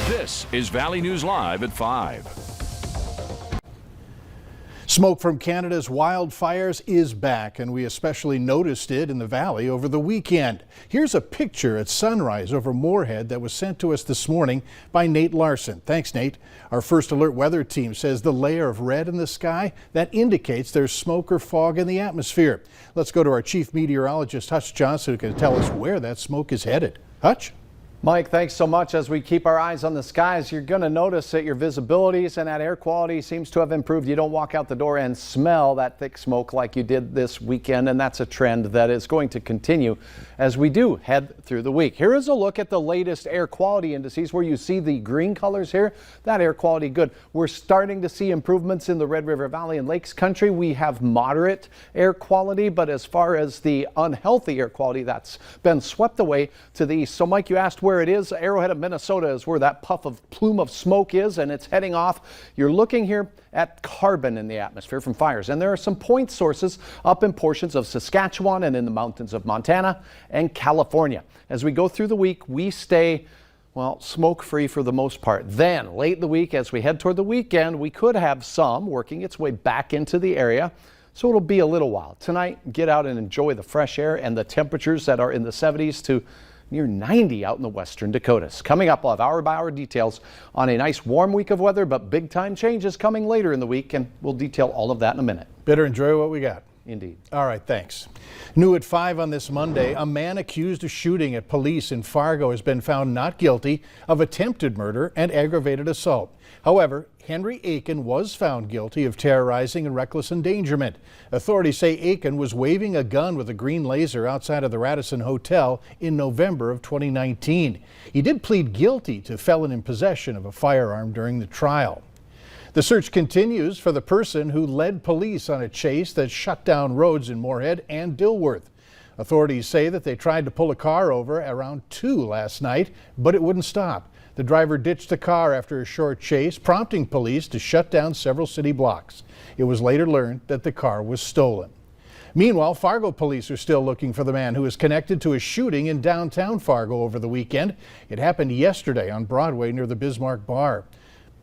This is Valley News Live at 5. Smoke from Canada's wildfires is back, and we especially noticed it in the valley over the weekend. Here's a picture at sunrise over Moorhead that was sent to us this morning by Nate Larson. Thanks, Nate. Our First Alert weather team says the layer of red in the sky, that indicates there's smoke or fog in the atmosphere. Let's go to our chief meteorologist, Hutch Johnson, who can tell us where that smoke is headed. Hutch? Mike, thanks so much. As we keep our eyes on the skies, you're going to notice that your visibilities and that air quality seems to have improved. You don't walk out the door and smell that thick smoke like you did this weekend, and that's a trend that is going to continue as we do head through the week. Here is a look at the latest air quality indices where you see the green colors here. That air quality good. We're starting to see improvements in the Red River Valley and Lakes country. We have moderate air quality, but as far as the unhealthy air quality, that's been swept away to the east. So Mike, you asked where it is. Arrowhead of Minnesota is where that plume of smoke is, and it's heading off. You're looking here at carbon in the atmosphere from fires, and there are some point sources up in portions of Saskatchewan and in the mountains of Montana and California. As we go through the week, we stay, well, smoke-free for the most part. Then, late in the week, as we head toward the weekend, we could have some working its way back into the area. So it'll be a little while. Tonight, get out and enjoy the fresh air and the temperatures that are in the 70s to near 90 out in the western Dakotas. Coming up, we'll have hour-by-hour details on a nice warm week of weather, but big-time changes coming later in the week, and we'll detail all of that in a minute. Better enjoy what we got. Indeed. All right, thanks. New at 5 on this Monday, a man accused of shooting at police in Fargo has been found not guilty of attempted murder and aggravated assault. However, Henry Aiken was found guilty of terrorizing and reckless endangerment. Authorities say Aiken was waving a gun with a green laser outside of the Radisson Hotel in November of 2019. He did plead guilty to felon in possession of a firearm during the trial. The search continues for the person who led police on a chase that shut down roads in Moorhead and Dilworth. Authorities say that they tried to pull a car over around 2 last night, but it wouldn't stop. The driver ditched the car after a short chase, prompting police to shut down several city blocks. It was later learned that the car was stolen. Meanwhile, Fargo police are still looking for the man who is connected to a shooting in downtown Fargo over the weekend. It happened yesterday on Broadway near the Bismarck bar.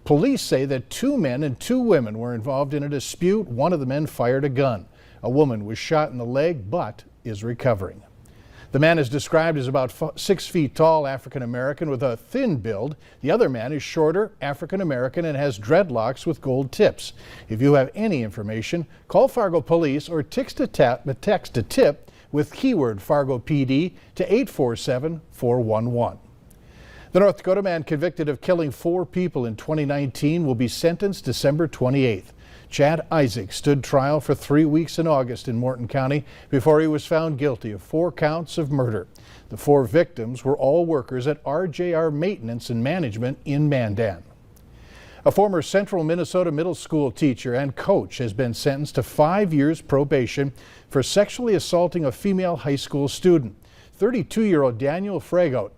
Police say that 2 men and 2 women were involved in a dispute. One of the men fired a gun. A woman was shot in the leg but is recovering. The man is described as about 6 feet tall, African-American with a thin build. The other man is shorter, African-American, and has dreadlocks with gold tips. If you have any information, call Fargo Police or text a tip with keyword Fargo PD to 847-411. The North Dakota man convicted of killing 4 people in 2019 will be sentenced December 28th. Chad Isaac stood trial for 3 weeks in August in Morton County before he was found guilty of 4 counts of murder. The 4 victims were all workers at RJR Maintenance and Management in Mandan. A former Central Minnesota middle school teacher and coach has been sentenced to 5 years probation for sexually assaulting a female high school student. 32-year-old Daniel Fargo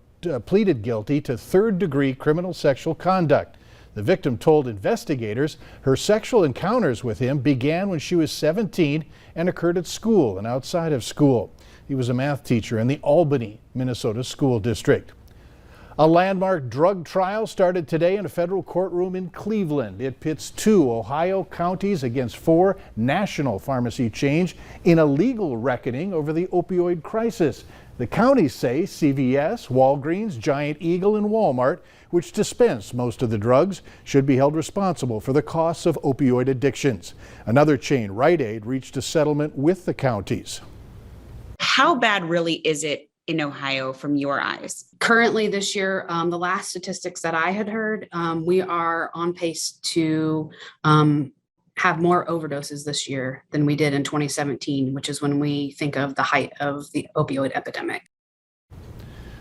pleaded guilty to 3rd-degree criminal sexual conduct. The victim told investigators her sexual encounters with him began when she was 17 and occurred at school and outside of school. He was a math teacher in the Albany, Minnesota school district. A landmark drug trial started today in a federal courtroom in Cleveland. It pits 2 Ohio counties against 4 national pharmacy chains in a legal reckoning over the opioid crisis. The counties say CVS, Walgreens, Giant Eagle, and Walmart, which dispense most of the drugs, should be held responsible for the costs of opioid addictions. Another chain, Rite Aid, reached a settlement with the counties. How bad really is it in Ohio from your eyes? Currently this year, the last statistics that I had heard, we are on pace to have more overdoses this year than we did in 2017, which is when we think of the height of the opioid epidemic.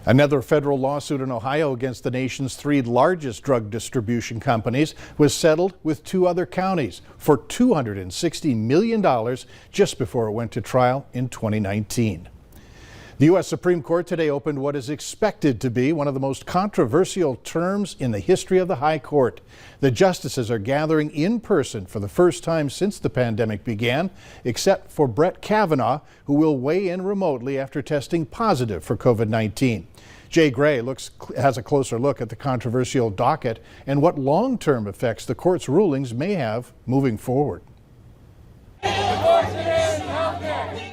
Another federal lawsuit in Ohio against the nation's 3 largest drug distribution companies was settled with 2 other counties for $260 million just before it went to trial in 2019. The U.S. Supreme Court today opened what is expected to be one of the most controversial terms in the history of the High Court. The justices are gathering in person for the first time since the pandemic began, except for Brett Kavanaugh, who will weigh in remotely after testing positive for COVID-19. Jay Gray has a closer look at the controversial docket and what long-term effects the court's rulings may have moving forward.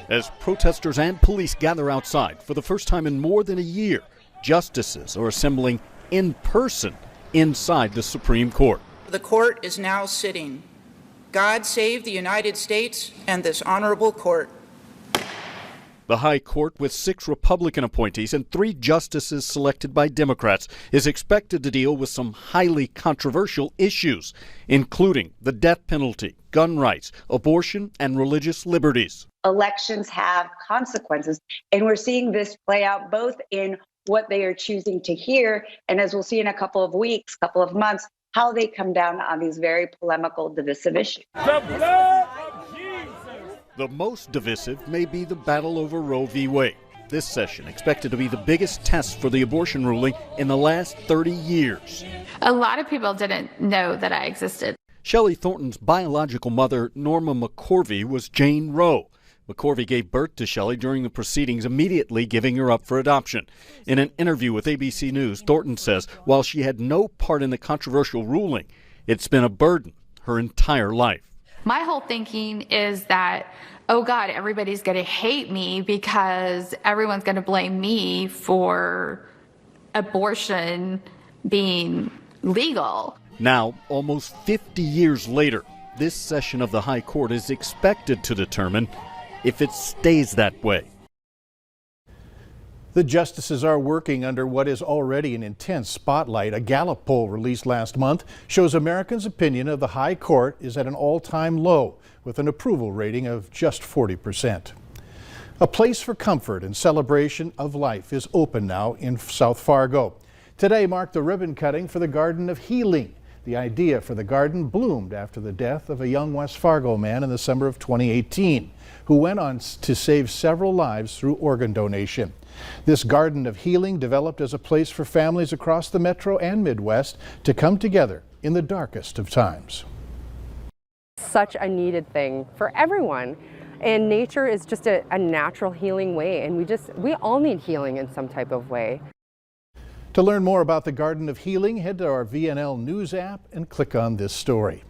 As protesters and police gather outside for the first time in more than a year, justices are assembling in person inside the Supreme Court. The court is now sitting. God save the United States and this honorable court. The High Court, with 6 Republican appointees and 3 justices selected by Democrats, is expected to deal with some highly controversial issues, including the death penalty, gun rights, abortion, and religious liberties. Elections have consequences, and we're seeing this play out both in what they are choosing to hear, and as we'll see in a couple of weeks, couple of months, how they come down on these very polemical, divisive issues. The most divisive may be the battle over Roe v. Wade. This session expected to be the biggest test for the abortion ruling in the last 30 years. A lot of people didn't know that I existed. Shelley Thornton's biological mother, Norma McCorvey, was Jane Roe. McCorvey gave birth to Shelley during the proceedings, immediately giving her up for adoption. In an interview with ABC News, Thornton says while she had no part in the controversial ruling, it's been a burden her entire life. My whole thinking is that, oh God, everybody's going to hate me because everyone's going to blame me for abortion being legal. Now, almost 50 years later, this session of the High Court is expected to determine if it stays that way. The justices are working under what is already an intense spotlight. A Gallup poll released last month shows Americans' opinion of the High Court is at an all-time low, with an approval rating of just 40%. A place for comfort and celebration of life is open now in South Fargo. Today marked the ribbon cutting for the Garden of Healing. The idea for the garden bloomed after the death of a young West Fargo man in the summer of 2018, who went on to save several lives through organ donation. This Garden of Healing developed as a place for families across the Metro and Midwest to come together in the darkest of times. Such a needed thing for everyone. And nature is just a natural healing way, and we all need healing in some type of way. To learn more about the Garden of Healing, head to our VNL News app and click on this story.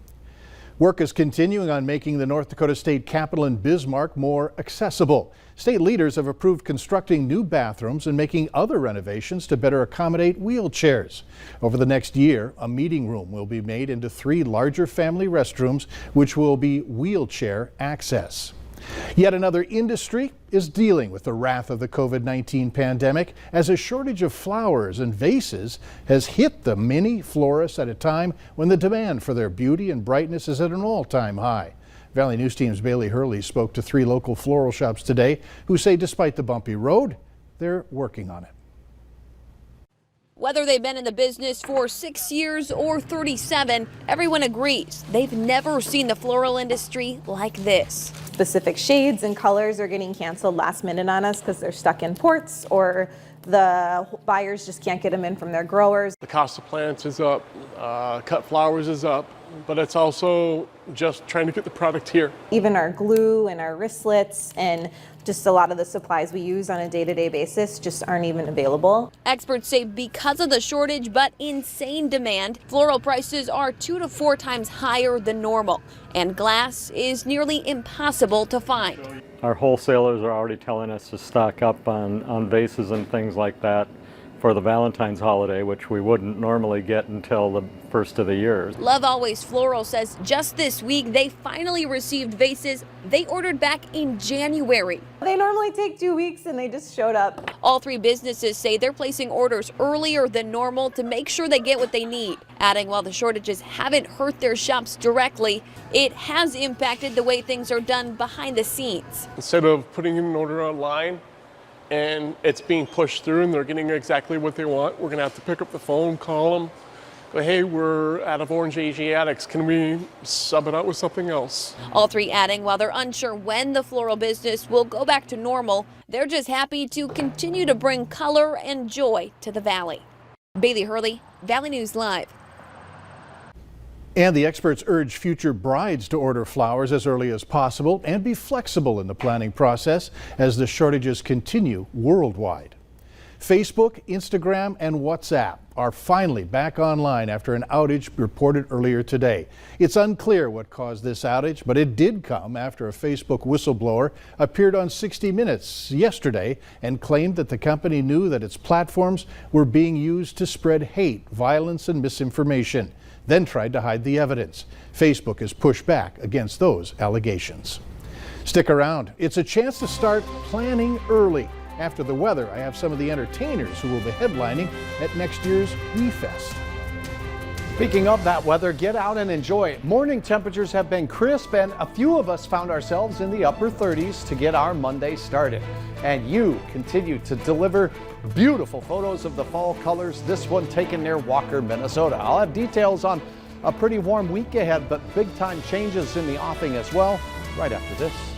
Work is continuing on making the North Dakota State Capitol in Bismarck more accessible. State leaders have approved constructing new bathrooms and making other renovations to better accommodate wheelchairs. Over the next year, a meeting room will be made into 3 larger family restrooms, which will be wheelchair access. Yet another industry is dealing with the wrath of the COVID-19 pandemic, as a shortage of flowers and vases has hit the many florists at a time when the demand for their beauty and brightness is at an all-time high. Valley News Team's Bailey Hurley spoke to 3 local floral shops today who say despite the bumpy road, they're working on it. Whether they've been in the business for 6 years or 37, everyone agrees they've never seen the floral industry like this. Specific shades and colors are getting canceled last minute on us because they're stuck in ports, or the buyers just can't get them in from their growers. The cost of plants is up, cut flowers is up, but it's also just trying to get the product here. Even our glue and our wristlets and just a lot of the supplies we use on a day-to-day basis just aren't even available. Experts say because of the shortage but insane demand, floral prices are 2 to 4 times higher than normal, and glass is nearly impossible to find. Our wholesalers are already telling us to stock up on vases and things like that for the Valentine's holiday, which we wouldn't normally get until the first of the year. Love Always Floral says just this week they finally received vases they ordered back in January. They normally take 2 weeks and they just showed up. All 3 businesses say they're placing orders earlier than normal to make sure they get what they need. Adding while the shortages haven't hurt their shops directly, it has impacted the way things are done behind the scenes. Instead of putting in an order online and it's being pushed through and they're getting exactly what they want, we're gonna have to pick up the phone, call them, But hey, we're out of orange Asiatics. Can we sub it out with something else? All three adding while they're unsure when the floral business will go back to normal, they're just happy to continue to bring color and joy to the Valley. Bailey Hurley, Valley News Live. And the experts urge future brides to order flowers as early as possible and be flexible in the planning process as the shortages continue worldwide. Facebook, Instagram, and WhatsApp are finally back online after an outage reported earlier today. It's unclear what caused this outage, but it did come after a Facebook whistleblower appeared on 60 Minutes yesterday and claimed that the company knew that its platforms were being used to spread hate, violence, and misinformation, then tried to hide the evidence. Facebook has pushed back against those allegations. Stick around. It's a chance to start planning early. After the weather, I have some of the entertainers who will be headlining at next year's WeFest. Speaking of that weather, get out and enjoy it. Morning temperatures have been crisp, and a few of us found ourselves in the upper 30s to get our Monday started. And you continue to deliver beautiful photos of the fall colors, this one taken near Walker, Minnesota. I'll have details on a pretty warm week ahead, but big time changes in the offing as well, right after this.